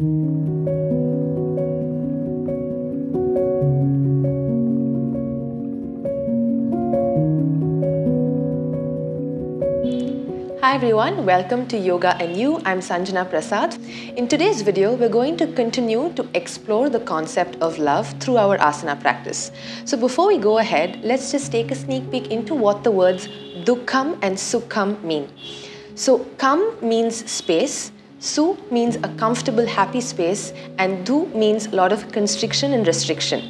Hi everyone, welcome to Yoga and You. I'm Sanjana Prasad. In today's video, we're going to continue to explore the concept of love through our asana practice. So before we go ahead, let's just take a sneak peek into what the words dukkham and sukham mean. So kham means space, su means a comfortable, happy space, and du means a lot of constriction and restriction.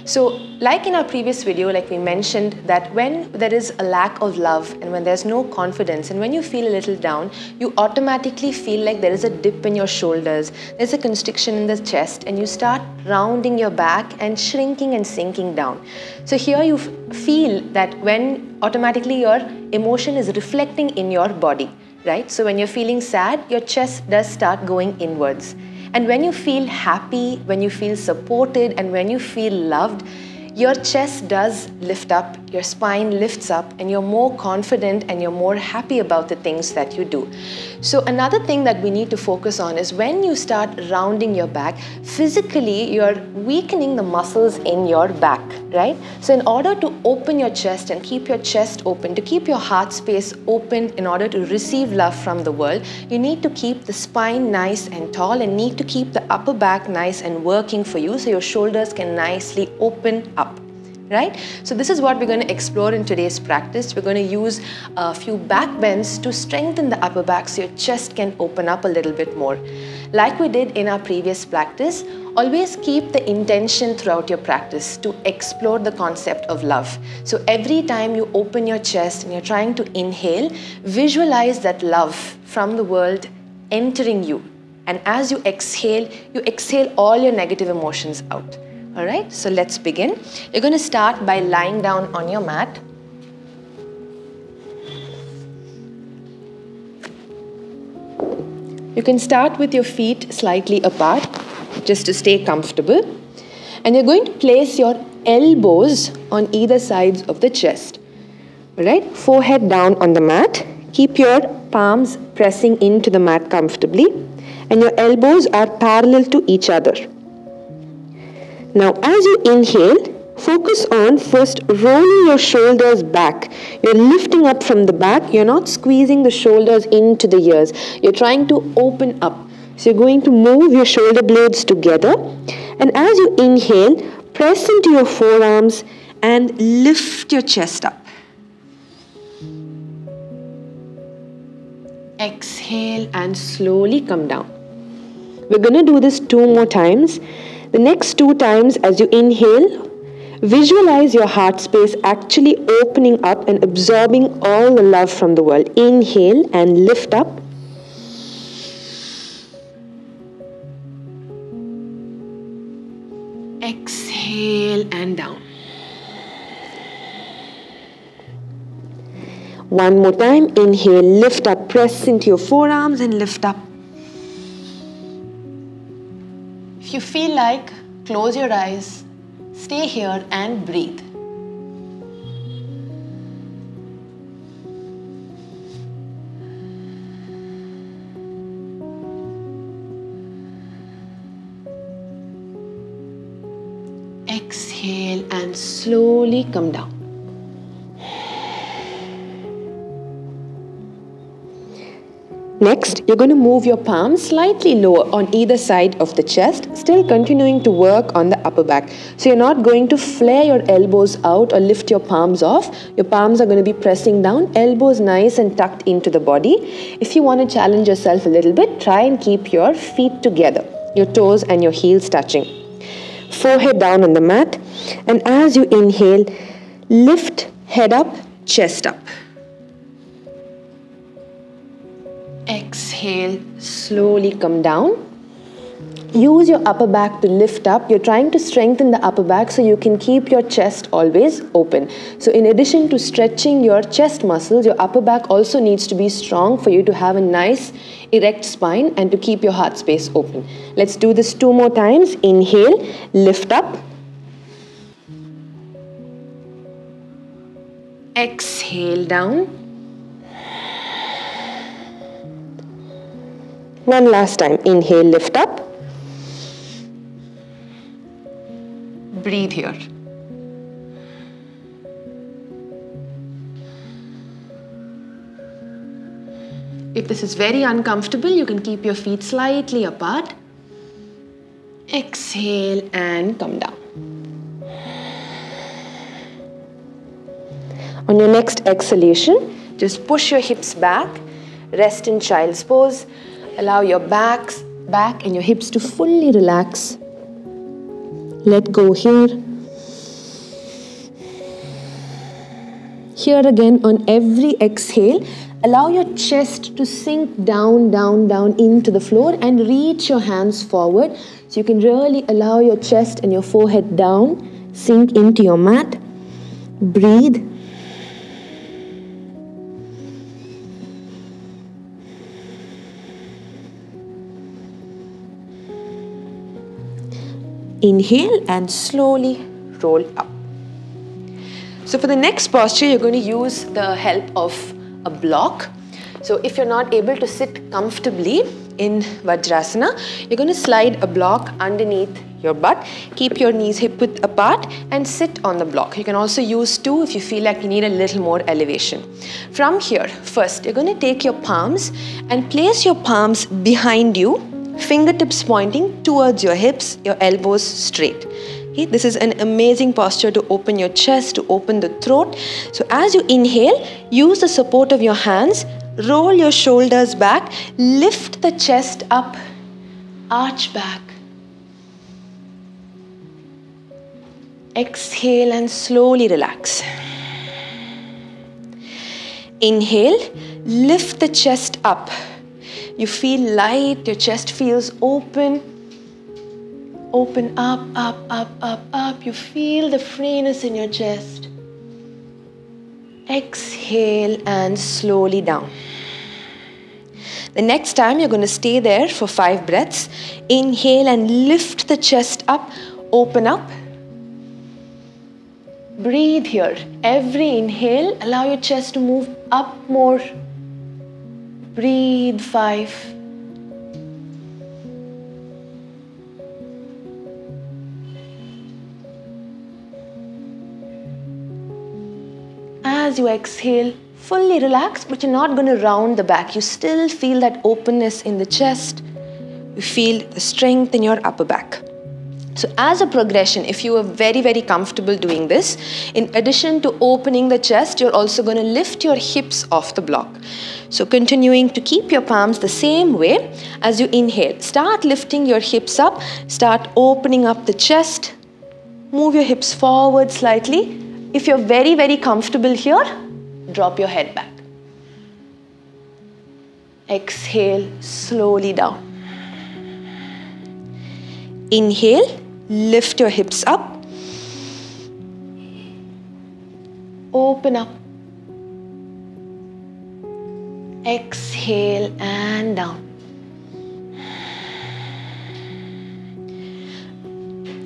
So like in our previous video, like we mentioned that when there is a lack of love and when there's no confidence and when you feel a little down, you automatically feel like there is a dip in your shoulders, there's a constriction in the chest, and you start rounding your back and shrinking and sinking down. So here you feel that when automatically your emotion is reflecting in your body, right? So when you're feeling sad, your chest does start going inwards. And when you feel happy, when you feel supported, and when you feel loved, your chest does lift up, your spine lifts up, and you're more confident and you're more happy about the things that you do. So another thing that we need to focus on is when you start rounding your back, physically you're weakening the muscles in your back, right? So in order to open your chest and keep your chest open, to keep your heart space open in order to receive love from the world, you need to keep the spine nice and tall and need to keep the upper back nice and working for you so your shoulders can nicely open up. Right? So this is what we're going to explore in today's practice. We're going to use a few back bends to strengthen the upper back so your chest can open up a little bit more. Like we did in our previous practice, always keep the intention throughout your practice to explore the concept of love. So every time you open your chest and you're trying to inhale, visualize that love from the world entering you. And as you exhale all your negative emotions out. Alright, so let's begin. You're going to start by lying down on your mat. You can start with your feet slightly apart, just to stay comfortable. And you're going to place your elbows on either sides of the chest. Alright, forehead down on the mat. Keep your palms pressing into the mat comfortably. And your elbows are parallel to each other. Now, as you inhale, focus on first rolling your shoulders back. You're lifting up from the back. You're not squeezing the shoulders into the ears. You're trying to open up. So you're going to move your shoulder blades together. And as you inhale, press into your forearms and lift your chest up. Exhale and slowly come down. We're going to do this 2 more times. The next 2 times as you inhale, visualize your heart space actually opening up and absorbing all the love from the world. Inhale and lift up. Exhale and down. One more time, inhale, lift up, press into your forearms and lift up. If you feel like, close your eyes, stay here and breathe. Exhale and slowly come down. Next, you're going to move your palms slightly lower on either side of the chest, still continuing to work on the upper back. So you're not going to flare your elbows out or lift your palms off. Your palms are going to be pressing down, elbows nice and tucked into the body. If you want to challenge yourself a little bit, try and keep your feet together, your toes and your heels touching. Forehead down on the mat. And as you inhale, lift head up, chest up. Exhale, slowly come down. Use your upper back to lift up. You're trying to strengthen the upper back so you can keep your chest always open. So in addition to stretching your chest muscles, your upper back also needs to be strong for you to have a nice erect spine and to keep your heart space open. Let's do this 2 more times. Inhale, lift up. Exhale down. One last time. Inhale, lift up. Breathe here. If this is very uncomfortable, you can keep your feet slightly apart. Exhale and come down. On your next exhalation, just push your hips back, rest in child's pose. Allow your back and your hips to fully relax. Let go here. Here again, on every exhale, allow your chest to sink down, down, down into the floor and reach your hands forward. So you can really allow your chest and your forehead down, sink into your mat. Breathe. Inhale and slowly roll up. So for the next posture, you're going to use the help of a block. So if you're not able to sit comfortably in Vajrasana, you're going to slide a block underneath your butt. Keep your knees hip width apart and sit on the block. You can also use two if you feel like you need a little more elevation. From here, first, you're going to take your palms and place your palms behind you, fingertips pointing towards your hips, your elbows straight. Okay, this is an amazing posture to open your chest, to open the throat. So as you inhale, use the support of your hands, roll your shoulders back, lift the chest up, arch back. Exhale and slowly relax. Inhale, lift the chest up. You feel light, your chest feels open. Open up, up, up, up, up. You feel the freeness in your chest. Exhale and slowly down. The next time you're going to stay there for 5 breaths. Inhale and lift the chest up, open up. Breathe here. Every inhale, allow your chest to move up more. Breathe 5. As you exhale, fully relax, but you're not going to round the back. You still feel that openness in the chest. You feel the strength in your upper back. So as a progression, if you are very, very comfortable doing this, in addition to opening the chest, you're also going to lift your hips off the block. So continuing to keep your palms the same way as you inhale. Start lifting your hips up. Start opening up the chest. Move your hips forward slightly. If you're very, very comfortable here, drop your head back. Exhale slowly down. Inhale, lift your hips up. Open up. Exhale and down.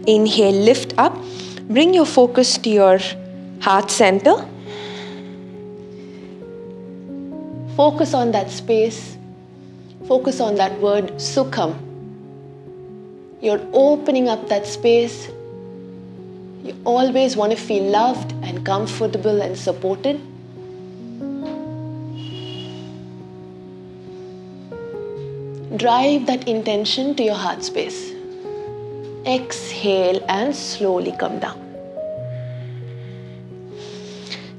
Inhale, lift up. Bring your focus to your heart center. Focus on that space. Focus on that word sukham. You're opening up that space. You always want to feel loved and comfortable and supported. Drive that intention to your heart space. Exhale and slowly come down.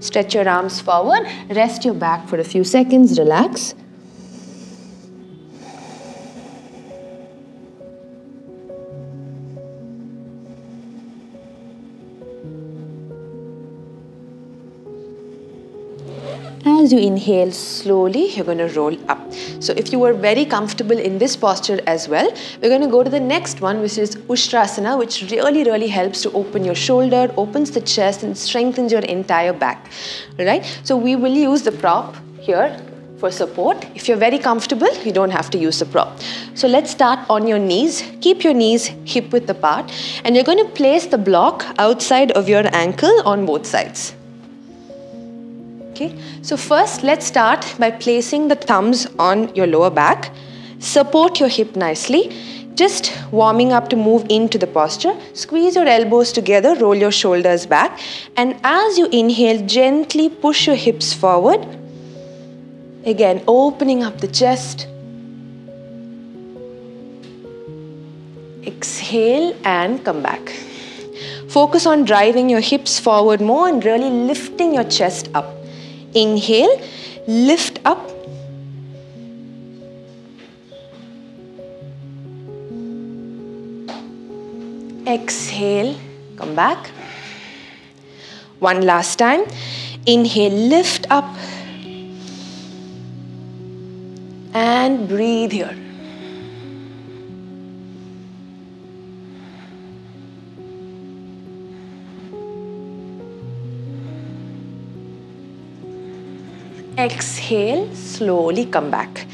Stretch your arms forward. Rest your back for a few seconds. Relax. As you inhale slowly, you're going to roll up. So if you were very comfortable in this posture as well, we're going to go to the next one, which is Ushrasana, which really, really helps to open your shoulder, opens the chest and strengthens your entire back. All right? So we will use the prop here for support. If you're very comfortable, you don't have to use the prop. So let's start on your knees. Keep your knees hip width apart and you're going to place the block outside of your ankle on both sides. Okay, so first let's start by placing the thumbs on your lower back. Support your hip nicely. Just warming up to move into the posture. Squeeze your elbows together, roll your shoulders back, and as you inhale, gently push your hips forward. Again, opening up the chest. Exhale and come back. Focus on driving your hips forward more and really lifting your chest up. Inhale, lift up. Exhale, come back. One last time. Inhale, lift up. And breathe here. Exhale, slowly come back.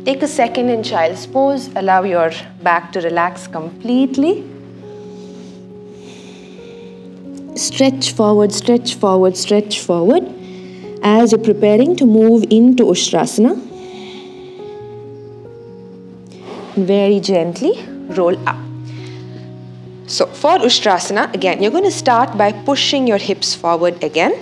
Take a second in child's pose. Allow your back to relax completely. Stretch forward, stretch forward, stretch forward as you're preparing to move into Ushrasana. Very gently roll up. So for Ushrasana, again, you're going to start by pushing your hips forward again.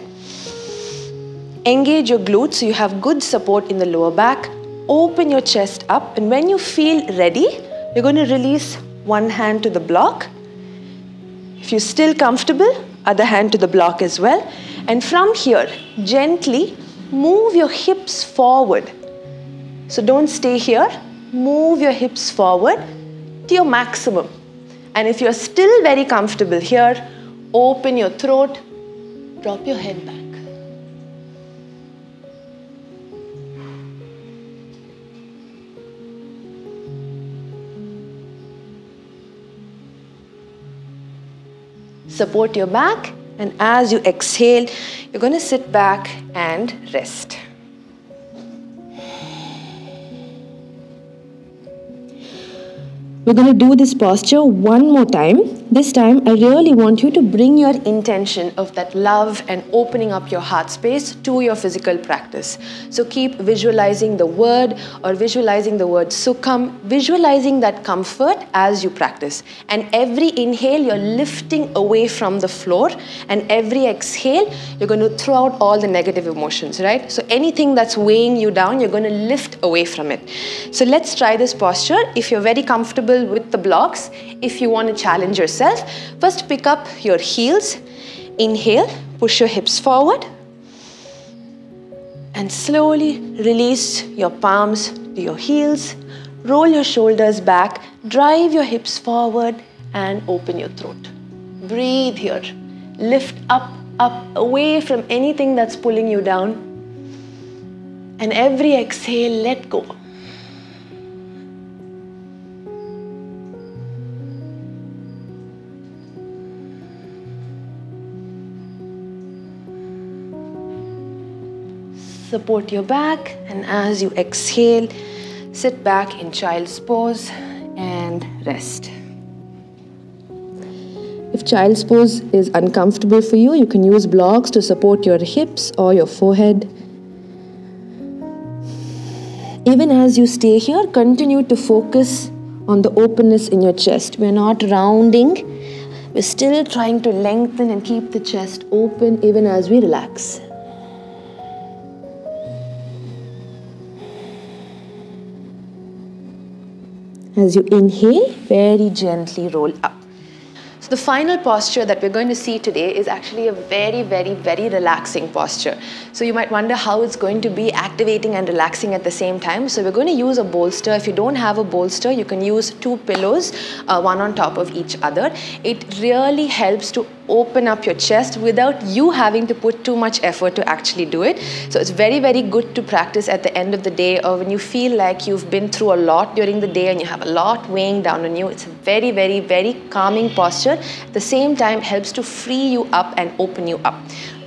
Engage your glutes so you have good support in the lower back. Open your chest up, and when you feel ready, you're going to release one hand to the block. If you're still comfortable, other hand to the block as well. And from here, gently move your hips forward. So don't stay here. Move your hips forward to your maximum. And if you're still very comfortable here, open your throat, drop your head back. Support your back, and as you exhale, you're going to sit back and rest. We're going to do this posture one more time. This time, I really want you to bring your intention of that love and opening up your heart space to your physical practice. So keep visualizing the word or visualizing the word sukham, visualizing that comfort as you practice. And every inhale, you're lifting away from the floor, and every exhale, you're going to throw out all the negative emotions, right? So anything that's weighing you down, you're going to lift away from it. So let's try this posture. If you're very comfortable with the blocks, if you want to challenge yourself, first pick up your heels. Inhale, push your hips forward, and slowly release your palms to your heels. Roll your shoulders back, drive your hips forward, and open your throat. Breathe here. Lift up, up, away from anything that's pulling you down. And every exhale, let go. Support your back, and as you exhale, sit back in child's pose and rest. If child's pose is uncomfortable for you, you can use blocks to support your hips or your forehead. Even as you stay here, continue to focus on the openness in your chest. We're not rounding. We're still trying to lengthen and keep the chest open even as we relax. As you inhale, very gently roll up. So the final posture that we're going to see today is actually a very, very, very relaxing posture. So you might wonder how it's going to be activating and relaxing at the same time. So we're going to use a bolster. If you don't have a bolster, you can use two pillows, one on top of each other. It really helps to open up your chest without you having to put too much effort to actually do it. So it's very, very good to practice at the end of the day, or when you feel like you've been through a lot during the day and you have a lot weighing down on you. It's a very, very, very calming posture. At the same time, helps to free you up and open you up,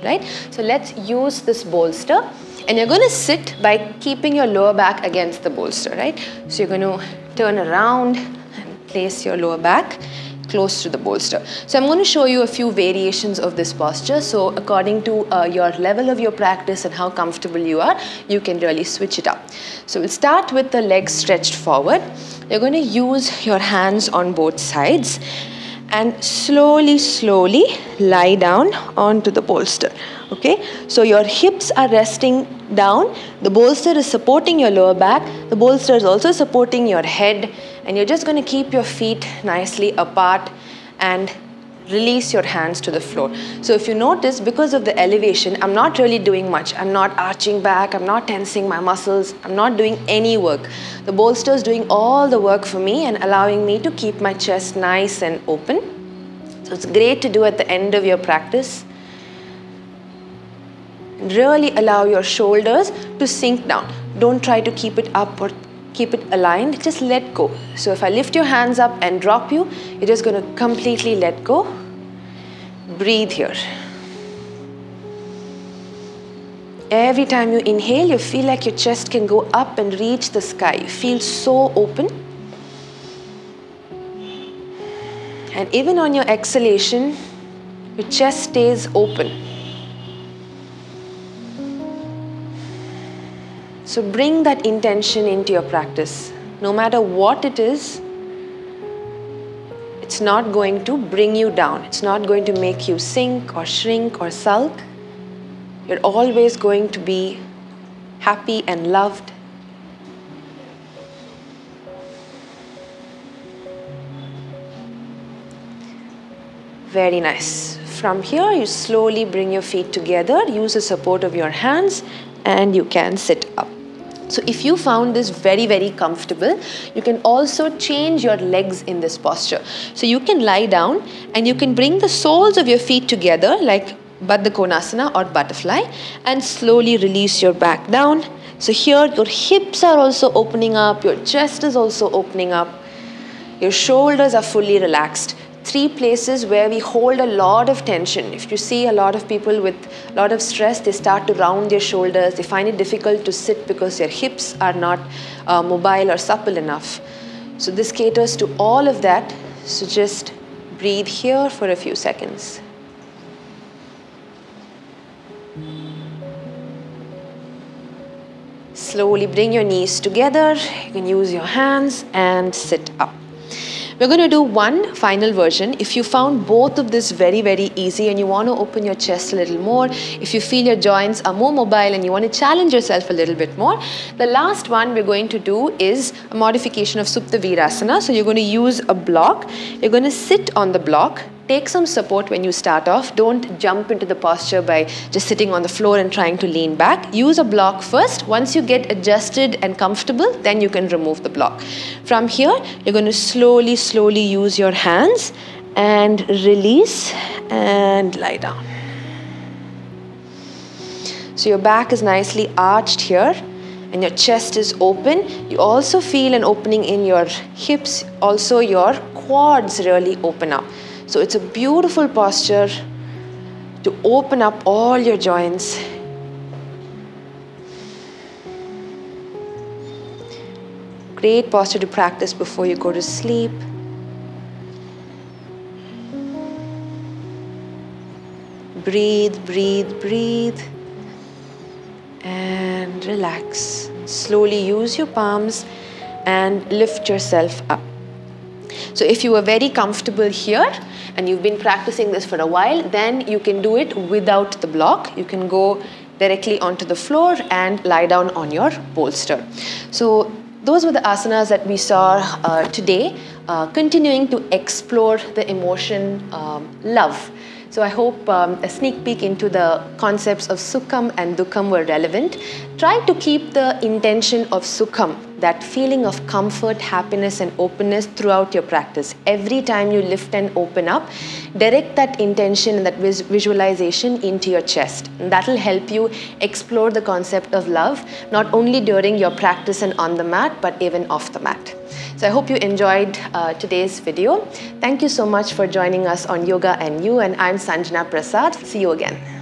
right? So let's use this bolster, and you're going to sit by keeping your lower back against the bolster, right? So you're going to turn around and place your lower back close to the bolster. So I'm going to show you a few variations of this posture. So according to your level of your practice and how comfortable you are, you can really switch it up. So we'll start with the legs stretched forward. You're going to use your hands on both sides and slowly, slowly lie down onto the bolster. Okay, so your hips are resting down, the bolster is supporting your lower back, the bolster is also supporting your head, and you're just going to keep your feet nicely apart and release your hands to the floor. So if you notice, because of the elevation, I'm not really doing much. I'm not arching back, I'm not tensing my muscles, I'm not doing any work. The bolster is doing all the work for me and allowing me to keep my chest nice and open. So it's great to do at the end of your practice. Really allow your shoulders to sink down. Don't try to keep it up or keep it aligned, just let go. So if I lift your hands up and drop you, you're just going to completely let go. Breathe here. Every time you inhale, you feel like your chest can go up and reach the sky. You feel so open. And even on your exhalation, your chest stays open. So bring that intention into your practice. No matter what it is, it's not going to bring you down. It's not going to make you sink or shrink or sulk. You're always going to be happy and loved. Very nice. From here, you slowly bring your feet together, use the support of your hands, and you can sit up. So if you found this very, very comfortable, you can also change your legs in this posture. So you can lie down and you can bring the soles of your feet together like Baddha Konasana or butterfly and slowly release your back down. So here your hips are also opening up, your chest is also opening up, your shoulders are fully relaxed. 3 places where we hold a lot of tension. If you see a lot of people with a lot of stress, they start to round their shoulders. They find it difficult to sit because their hips are not mobile or supple enough. So this caters to all of that. So just breathe here for a few seconds. Slowly bring your knees together. You can use your hands and sit up. We're going to do one final version. If you found both of this very, very easy and you want to open your chest a little more, if you feel your joints are more mobile and you want to challenge yourself a little bit more, the last one we're going to do is a modification of Supta Virasana. So you're going to use a block. You're going to sit on the block. Take some support when you start off. Don't jump into the posture by just sitting on the floor and trying to lean back. Use a block first. Once you get adjusted and comfortable, then you can remove the block. From here, you're going to slowly, slowly use your hands and release and lie down. So your back is nicely arched here and your chest is open. You also feel an opening in your hips. Also your quads really open up. So it's a beautiful posture to open up all your joints. Great posture to practice before you go to sleep. Breathe, breathe, breathe. And relax. Slowly use your palms and lift yourself up. So if you are very comfortable here and you've been practicing this for a while, then you can do it without the block. You can go directly onto the floor and lie down on your bolster. So those were the asanas that we saw today, continuing to explore the emotion love. So I hope a sneak peek into the concepts of Sukham and Dukham were relevant. Try to keep the intention of Sukham, that feeling of comfort, happiness and openness throughout your practice. Every time you lift and open up, direct that intention and that visualization into your chest. And that will help you explore the concept of love, not only during your practice and on the mat, but even off the mat. So I hope you enjoyed today's video. Thank you so much for joining us on Yoga and You, and I'm Sanjana Prasad. See you again.